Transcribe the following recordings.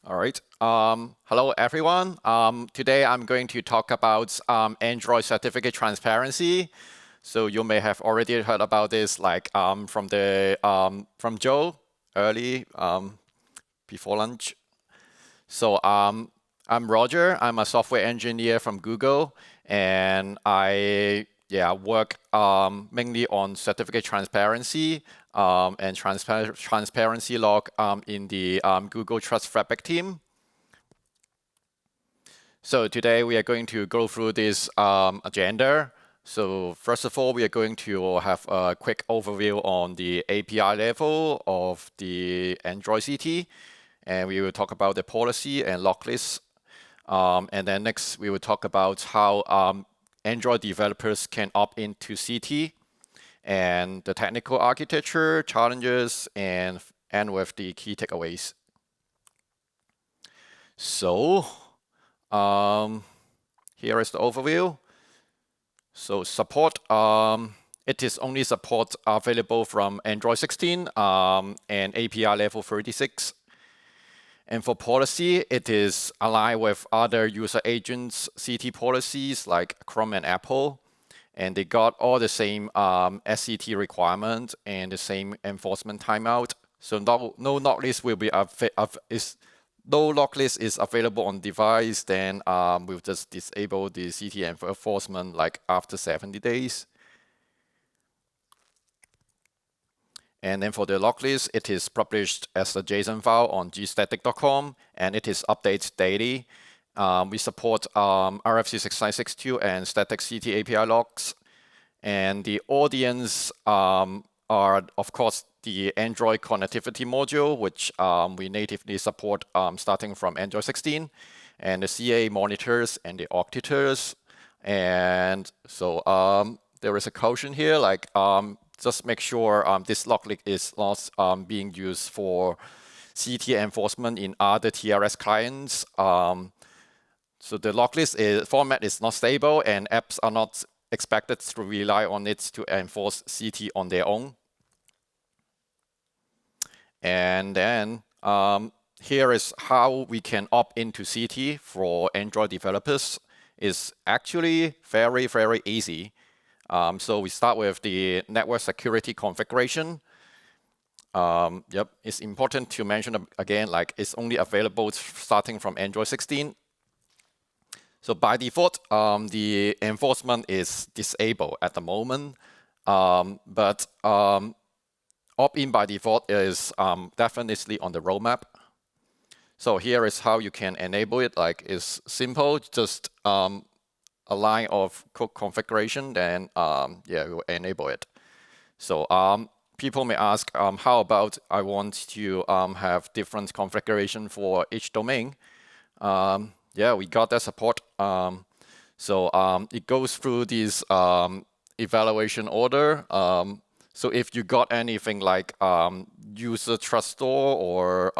All right. Hello, everyone. Today I'm going to talk about Android certificate transparency. So you may have already heard about this, like from Joe early before lunch. So I'm Roger. I'm a software engineer from Google, and I work mainly on certificate transparency and transparency log in the Google Trust Fabric team. So today we are going to go through this agenda. So first of all, we are going to have a quick overview on the API level of the Android CT, and we will talk about the policy and log lists. And then next, we will talk about how Android developers can opt into CT and the technical architecture, challenges, and end with the key takeaways. So here is the overview. So support, it is only support available from Android 16 and API level 36. And for policy, it is aligned with other user agents CT policies like Chrome and Apple. And they got all the same SCT requirement and the same enforcement timeout. So no log list will be no log list is available on device, then we'll just disable the CT enforcement like after 70 days. And then for the log list, it is published as a JSON file on gstatic.com, and it is updated daily. We support RFC 6962 and static CT API logs. And the audience are, of course, the Android connectivity module, which we natively support starting from Android 16, and the CA monitors and the auditors. And so there is a caution here, like just make sure this log list is not being used for CT enforcement in other TRS clients. So the log list format is not stable, and apps are not expected to rely on it to enforce CT on their own. And then here is how we can opt into CT for Android developers. It's actually very, very easy. So we start with the network security configuration. It's important to mention again, like it's only available starting from Android 16. So by default, the enforcement is disabled at the moment, but opt-in by default is definitely on the roadmap. So here is how you can enable it. Like it's simple, just a line of code configuration, then we'll enable it. So people may ask, how about I want to have different configuration for each domain? We got that support. So it goes through this evaluation order. So if you got anything like user trust store or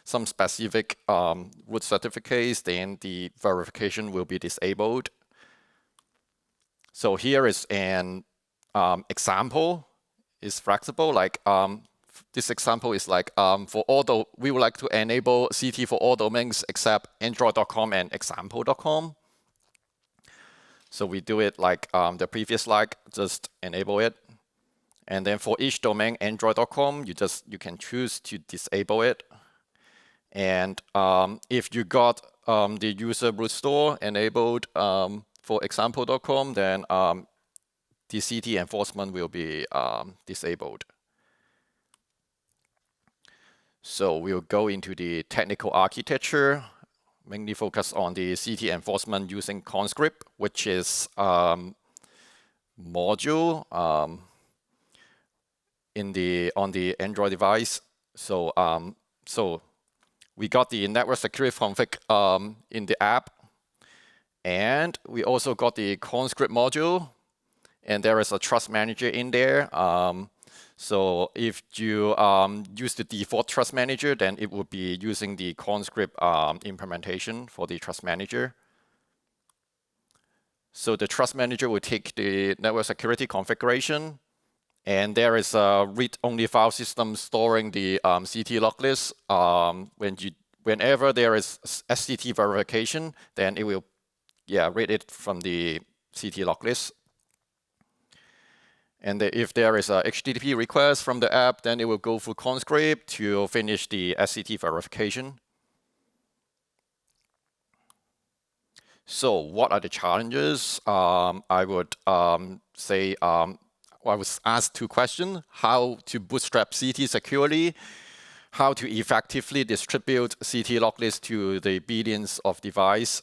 some specific root certificates, then the verification will be disabled. So here is an example. It's flexible. Like this example is like we would like to enable CT for all domains except Android.com and example.com. So we do it like the previous slide, just enable it. And then for each domain, Android.com, you can choose to disable it. And if you got the user root store enabled for example.com, then the CT enforcement will be disabled. So we'll go into the technical architecture, mainly focus on the CT enforcement using conscript, which is module on the Android device. So we got the network security config in the app, and we also got the conscript module, and there is a trust manager in there. So if you use the default trust manager, then it would be using the conscript implementation for the trust manager. So the trust manager will take the network security configuration, and there is a read-only file system storing the CT log list when whenever there is SCT verification, then it will, read it from the CT log list. And if there is a HTTP request from the app, then it will go through Conscript to finish the SCT verification. So what are the challenges? I would say, I was asked 2 questions: how to bootstrap CT securely, how to effectively distribute CT log list to the billions of devices.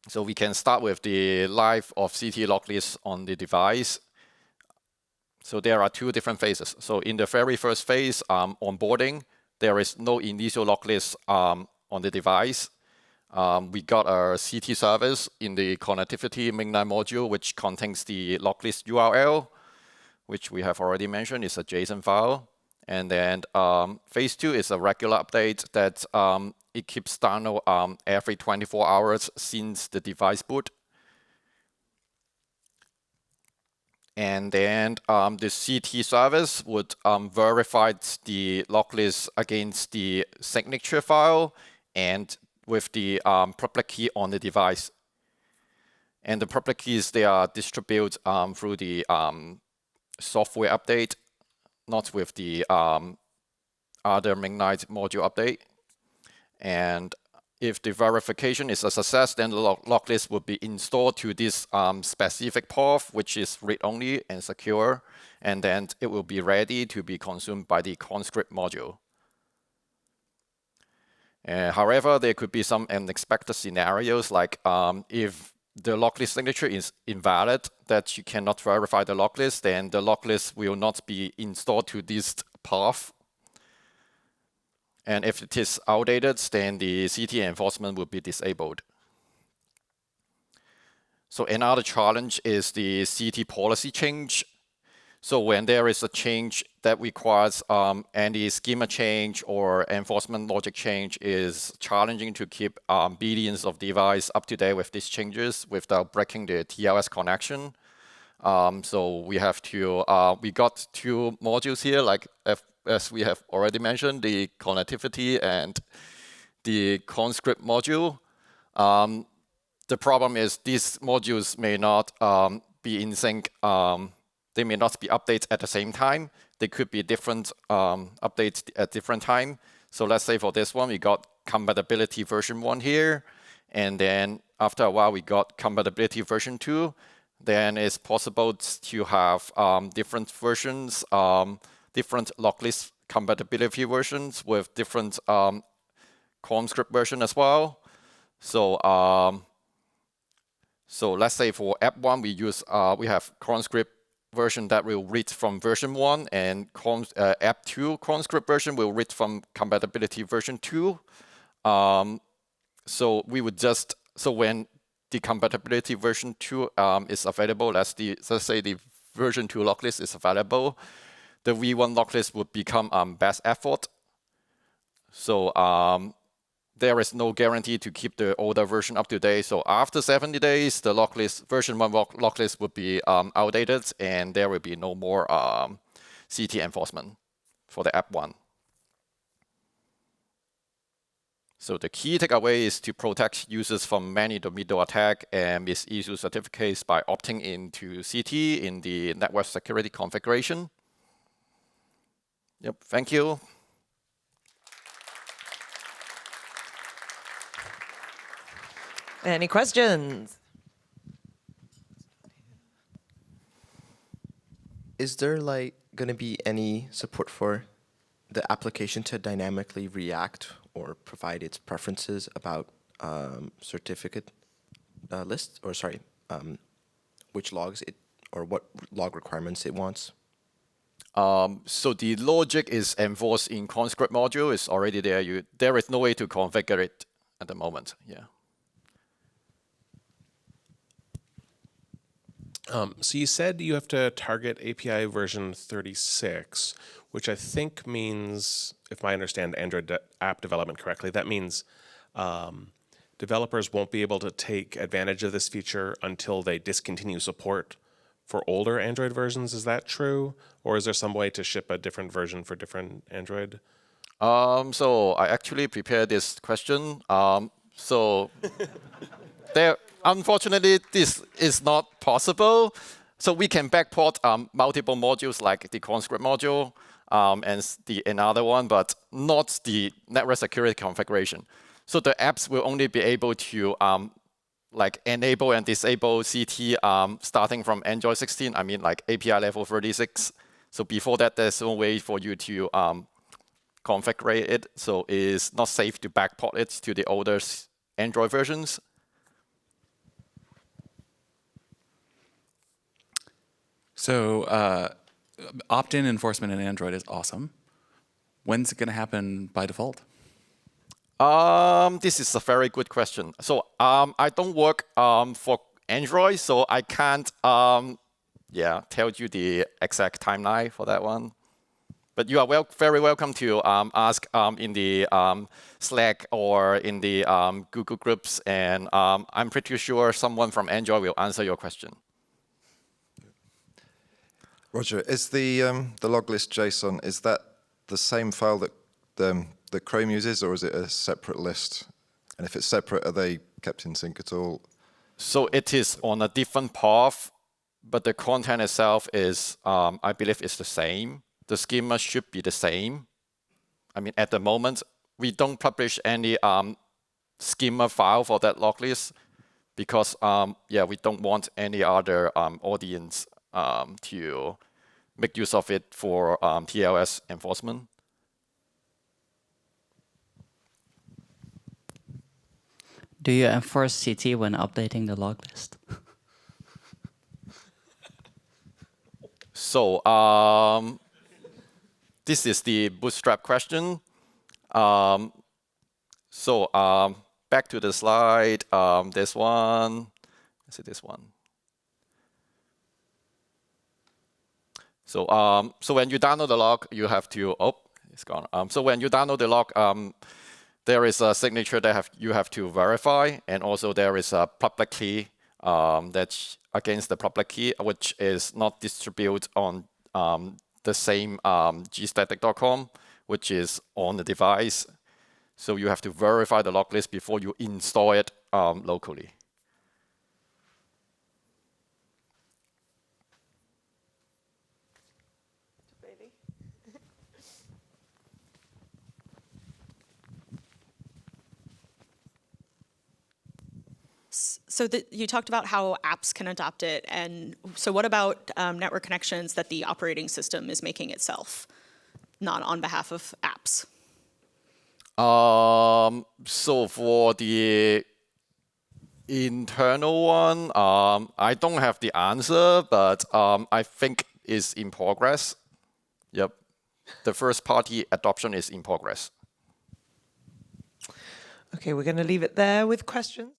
So we can start with the life of CT log list on the device. So there are 2 different phases. So in the very first phase, onboarding, there is no initial log list on the device. We got our CT service in the connectivity mainline module, which contains the log list URL, which we have already mentioned is a JSON file. And then phase 2 is a regular update that it keeps download every 24 hours since the device boot. And then the CT service would verify the log list against the signature file and with the public key on the device. And the public keys, they are distributed through the software update, not with the other mainline module update. And if the verification is a success, then the log list will be installed to this specific path, which is read-only and secure, and then it will be ready to be consumed by the Conscript module. However, there could be some unexpected scenarios, like if the log list signature is invalid, that you cannot verify the log list, then the log list will not be installed to this path. And if it is outdated, then the CT enforcement will be disabled. So another challenge is the CT policy change. So when there is a change that requires any schema change or enforcement logic change, is challenging to keep billions of devices up to date with these changes without breaking the TLS connection. So we have to, we got 2 modules here, like as we have already mentioned, the connectivity and the Conscript module. The problem is these modules may not be in sync. They may not be updated at the same time. They could be different updates at different time. So let's say for this one, we got compatibility version 1 here. And then after a while, we got compatibility version 2. Then it's possible to have different versions, different log list compatibility versions with different Conscript version as well. So so let's say for app 1, we use we have Conscript version that will read from version 1, and app 2 Conscript version will read from compatibility version 2. So we would just, so when the compatibility version 2 is available, let's say the version 2 log list is available, the V1 log list would become best effort. So there is no guarantee to keep the older version up to date. So after 70 days, the log list, version 1 log list would be outdated, and there will be no more CT enforcement for the app 1. So the key takeaway is to protect users from man-in-the-middle attack and misissue certificates by opting into CT in the network security configuration. Yep, thank you. Any questions? Is there like going to be any support for the application to dynamically react or provide its preferences about certificate lists, or sorry, which logs it, or what log requirements it wants? So the logic is enforced in Conscript module. It's already there. There is no way to configure it at the moment. Yeah. So you said you have to target API version 36, which I think means, if I understand Android app development correctly, that means developers won't be able to take advantage of this feature until they discontinue support for older Android versions. Is that true? Or is there some way to ship a different version for different Android So I actually prepared this question. So there, unfortunately, this is not possible. So we can backport multiple modules like the conscript module and another one, but not the network security configuration. So the apps will only be able to like enable and disable CT starting from Android 16. I mean like API level 36. So before that, there's no way for you to configure it. So it's not safe to backport it to the older Android versions. So opt-in enforcement in Android is awesome. When's it going to happen by default? This is a very good question. So I don't work for Android, so I can't tell you the exact timeline for that one. But you are very welcome to ask in the Slack or in the Google groups, and I'm pretty sure someone from Android will answer your question. Roger, is the log list JSON, is that the same file that that Chrome uses, or is it a separate list? And if it's separate, are they kept in sync at all? So it is on a different path, but the content itself is, I believe, is the same. The schema should be the same. I mean, at the moment, we don't publish any schema file for that log list because, we don't want any other audience to make use of it for TLS enforcement. Do you enforce CT when updating the log list? So this is the bootstrap question. Back to the slide. This one. Is it this one? So when you download the log, you have to. Oh, it's gone. So when you download the log, there is a signature that you have to verify, and also there is a public key that's against the public key, which is not distributed on the same gstatic.com, which is on the device. So you have to verify the log list before you install it locally. So you talked about how apps can adopt it, and so what about network connections that the operating system is making itself, not on behalf of apps? So for the internal one, I don't have the answer, but I think it's in progress. Yep, the first party adoption is in progress. Okay, we're going to leave it there with questions.